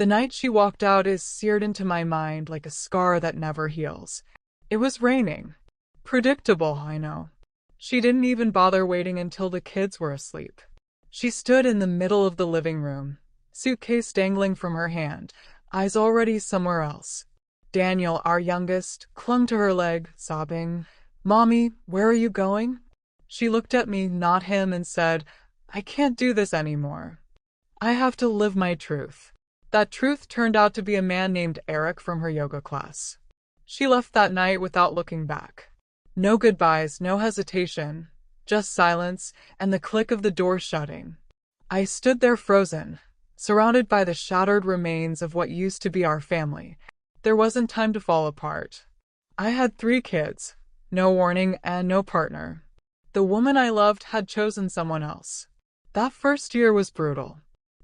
The night she walked out is seared into my mind like a scar that never heals. It was raining. Predictable, I know. She didn't even bother waiting until the kids were asleep. She stood in the middle of the living room, suitcase dangling from her hand, eyes already somewhere else. Daniel, our youngest, clung to her leg, sobbing, "Mommy, where are you going?" She looked at me, not him, and said, "I can't do this anymore. I have to live my truth." That truth turned out to be a man named Eric from her yoga class. She left that night without looking back. No goodbyes, no hesitation, just silence and the click of the door shutting. I stood there frozen, surrounded by the shattered remains of what used to be our family. There wasn't time to fall apart. I had 3 kids, no warning and no partner. The woman I loved had chosen someone else. That first year was brutal.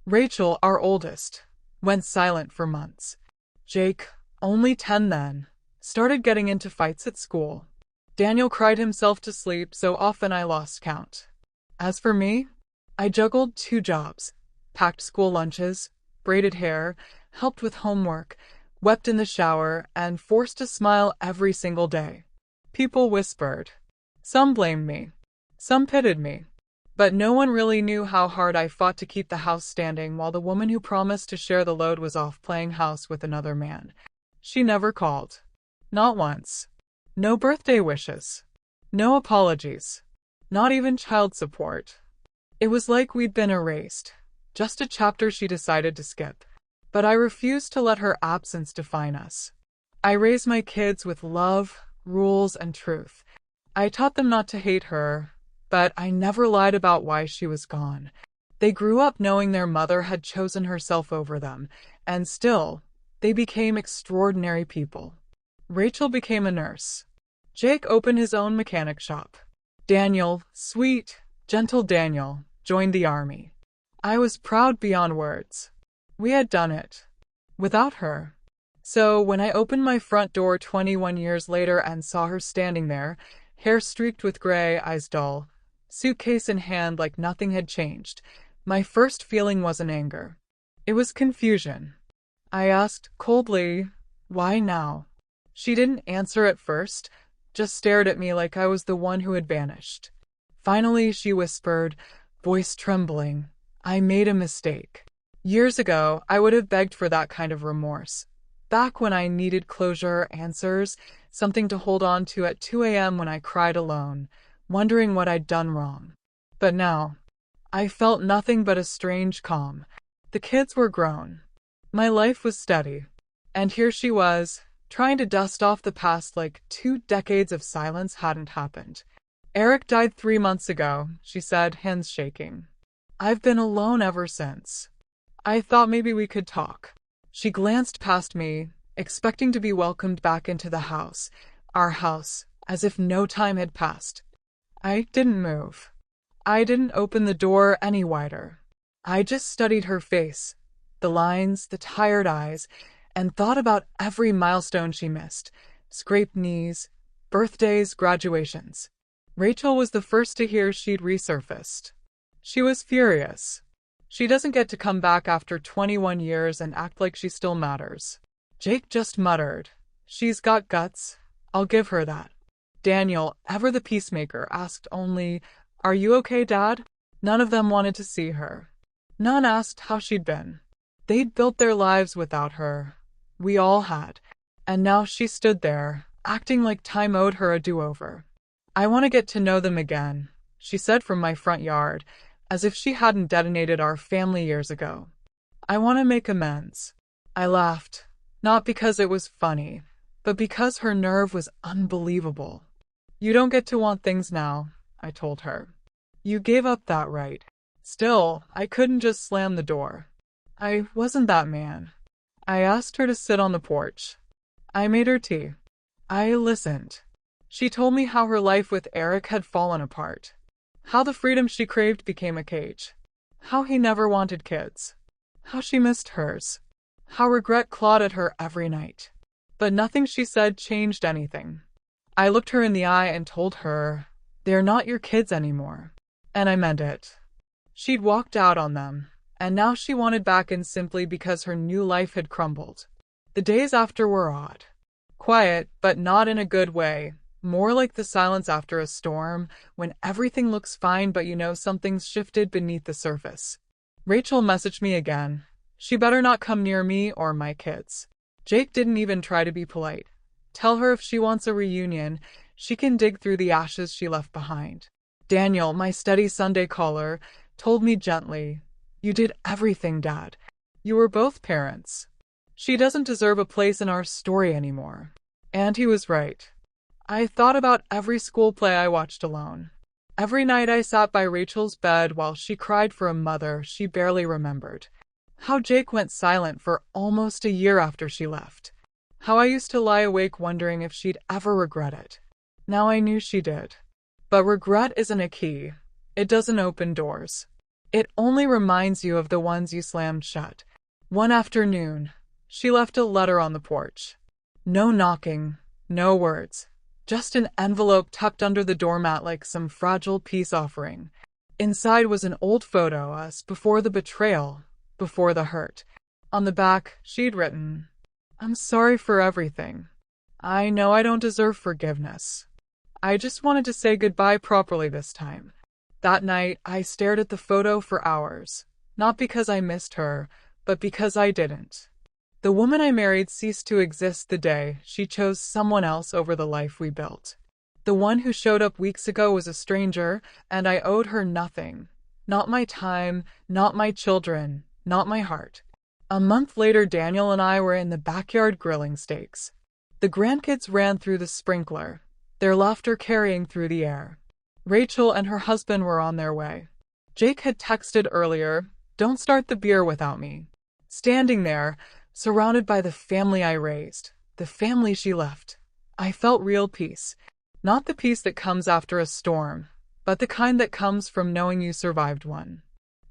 Rachel, our oldest, went silent for months. Jake, only 10 then, started getting into fights at school. Daniel cried himself to sleep so often I lost count. As for me, I juggled 2 jobs, packed school lunches, braided hair, helped with homework, wept in the shower, and forced a smile every single day. People whispered. Some blamed me. Some pitied me. But no one really knew how hard I fought to keep the house standing while the woman who promised to share the load was off playing house with another man. She never called. Not once. No birthday wishes. No apologies. Not even child support. It was like we'd been erased. Just a chapter she decided to skip. But I refused to let her absence define us. I raised my kids with love, rules, and truth. I taught them not to hate her, but I never lied about why she was gone. They grew up knowing their mother had chosen herself over them, and still, they became extraordinary people. Rachel became a nurse. Jake opened his own mechanic shop. Daniel, sweet, gentle Daniel, joined the army. I was proud beyond words. We had done it. Without her. So when I opened my front door 21 years later and saw her standing there, hair streaked with gray, eyes dull, suitcase in hand like nothing had changed, my first feeling wasn't anger. It was confusion. I asked coldly, "Why now?" She didn't answer at first, just stared at me like I was the one who had vanished. Finally, she whispered, voice trembling, "I made a mistake." Years ago, I would have begged for that kind of remorse. Back when I needed closure, answers, something to hold on to at 2 a.m. when I cried alone, wondering what I'd done wrong. But now, I felt nothing but a strange calm. The kids were grown. My life was steady. And here she was, trying to dust off the past like 2 decades of silence hadn't happened. "Eric died 3 months ago," she said, hands shaking. "I've been alone ever since. I thought maybe we could talk." She glanced past me, expecting to be welcomed back into the house, our house, as if no time had passed. I didn't move. I didn't open the door any wider. I just studied her face, the lines, the tired eyes, and thought about every milestone she missed, scraped knees, birthdays, graduations. Rachel was the first to hear she'd resurfaced. She was furious. She doesn't get to come back after 21 years and act like she still matters. Jake just muttered, "She's got guts. I'll give her that." Daniel, ever the peacemaker, asked only, "Are you okay, Dad?" None of them wanted to see her. None asked how she'd been. They'd built their lives without her. We all had. And now she stood there, acting like time owed her a do-over. "I want to get to know them again," she said from my front yard, as if she hadn't detonated our family years ago. "I want to make amends." I laughed, not because it was funny, but because her nerve was unbelievable. "You don't get to want things now," I told her. "You gave up that right." Still, I couldn't just slam the door. I wasn't that man. I asked her to sit on the porch. I made her tea. I listened. She told me how her life with Eric had fallen apart. How the freedom she craved became a cage. How he never wanted kids. How she missed hers. How regret clawed at her every night. But nothing she said changed anything. I looked her in the eye and told her, "They're not your kids anymore." And I meant it. She'd walked out on them, And now she wanted back in simply because her new life had crumbled. The days after were odd. Quiet, but not in a good way. More like the silence after a storm, when everything looks fine but you know something's shifted beneath the surface. Rachel messaged me again. She better not come near me or my kids. Jake didn't even try to be polite. Tell her if she wants a reunion, she can dig through the ashes she left behind. Daniel, my steady Sunday caller, told me gently, "You did everything, Dad. You were both parents. She doesn't deserve a place in our story anymore." And he was right. I thought about every school play I watched alone. Every night I sat by Rachel's bed while she cried for a mother she barely remembered. How Jake went silent for almost a year after she left. How I used to lie awake wondering if she'd ever regret it. Now I knew she did. But regret isn't a key. It doesn't open doors. It only reminds you of the ones you slammed shut. One afternoon, she left a letter on the porch. No knocking, no words. Just an envelope tucked under the doormat like some fragile peace offering. Inside was an old photo, us before the betrayal, before the hurt. On the back, she'd written, "I'm sorry for everything. I know I don't deserve forgiveness. I just wanted to say goodbye properly this time." That night, I stared at the photo for hours. Not because I missed her, but because I didn't. The woman I married ceased to exist the day she chose someone else over the life we built. The one who showed up weeks ago was a stranger, and I owed her nothing. Not my time, not my children, not my heart. A month later, Daniel and I were in the backyard grilling steaks. The grandkids ran through the sprinkler, their laughter carrying through the air. Rachel and her husband were on their way. Jake had texted earlier, "Don't start the beer without me." Standing there, surrounded by the family I raised, the family she left, I felt real peace. Not the peace that comes after a storm, but the kind that comes from knowing you survived one.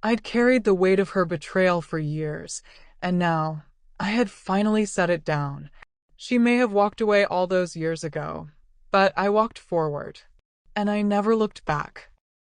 I'd carried the weight of her betrayal for years, and now I had finally set it down. She may have walked away all those years ago, but I walked forward, and I never looked back.